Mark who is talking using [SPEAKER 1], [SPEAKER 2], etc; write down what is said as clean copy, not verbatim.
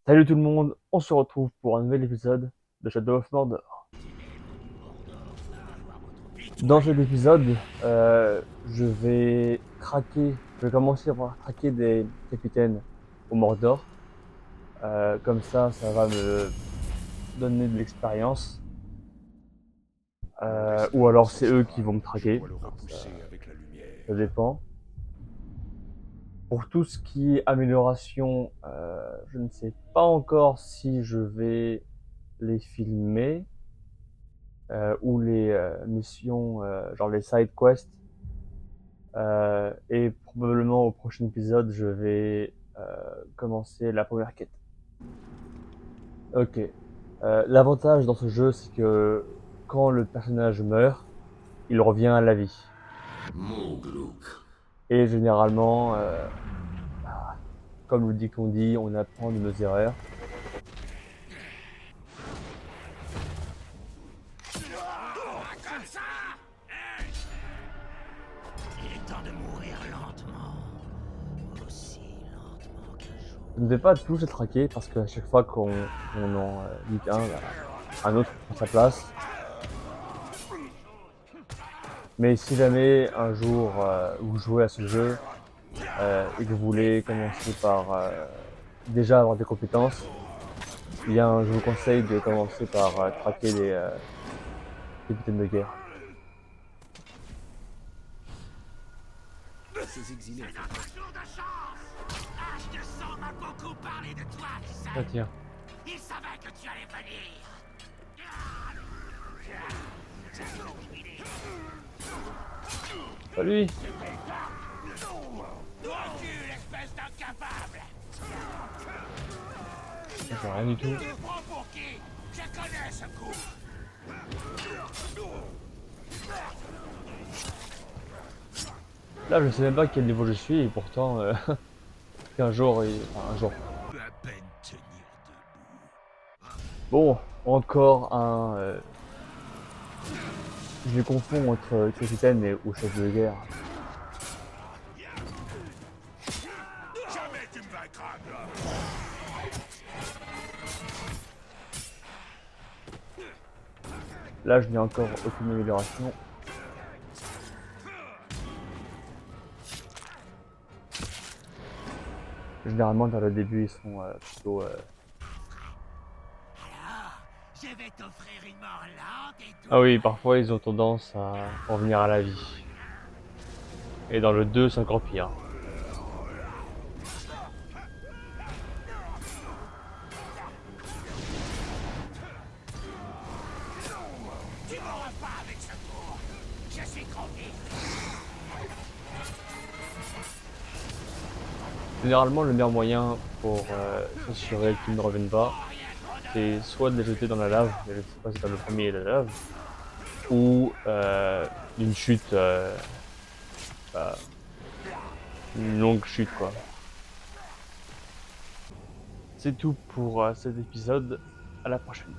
[SPEAKER 1] Salut tout le monde, on se retrouve pour un nouvel épisode de Shadow of Mordor. Dans cet épisode, je vais commencer par craquer des capitaines au Mordor. Comme ça va me donner de l'expérience. Ou alors c'est eux qui vont me traquer. Ça dépend. Pour tout ce qui est amélioration, je ne sais pas encore si je vais les filmer. Ou les missions, genre les side quests. Et probablement au prochain épisode, je vais commencer la première quête. Ok. L'avantage dans ce jeu, c'est que quand le personnage meurt, il revient à la vie. Et généralement, comme le dit qu'on dit, on apprend de nos erreurs.
[SPEAKER 2] Comme ça. Il est temps de mourir lentement. Aussi lentement qu'un jour.
[SPEAKER 1] Je ne vais pas tous les traquer parce qu'à chaque fois qu'on en nique un, bah, un autre prend sa place. Mais si jamais un jour vous jouez à ce jeu et que vous voulez commencer par déjà avoir des compétences, eh bien je vous conseille de commencer par traquer les capitaines de guerre.
[SPEAKER 2] Ces exilés. C'est notre jour de chance. H de sang m'a beaucoup parlé de toi, tu sais.
[SPEAKER 1] Ah tiens,
[SPEAKER 2] Il savait que tu allais venir.
[SPEAKER 1] pas lui.
[SPEAKER 2] Recule, espèce d'incapable.
[SPEAKER 1] J'ai rien du tout.
[SPEAKER 2] Tu me prends pour qui? Je connais ce coup.
[SPEAKER 1] Là je sais même pas quel niveau je suis et pourtant qu'un jour, enfin un jour.
[SPEAKER 2] Tu peux à peine tenir
[SPEAKER 1] Bon, encore un. Je les confonds entre capitaine ou chef de guerre.
[SPEAKER 2] debout. Jamais tu me vaincras, là.
[SPEAKER 1] Là je n'ai encore aucune amélioration. Généralement vers le début ils sont plutôt
[SPEAKER 2] Alors, je vais t'offrir une mort lente et douce.
[SPEAKER 1] ah oui, parfois ils ont tendance à revenir à la vie. Et dans le 2, c'est encore pire.
[SPEAKER 2] Tu m'auras pas avec ce coup. Je suis trop vite.
[SPEAKER 1] Généralement, le meilleur moyen pour s'assurer qu'ils ne reviennent pas, c'est soit de les jeter dans la lave, mais je ne sais pas si dans le premier il y a la lave, ou d'une chute, bah, une longue chute quoi. C'est tout pour cet épisode, à la prochaine.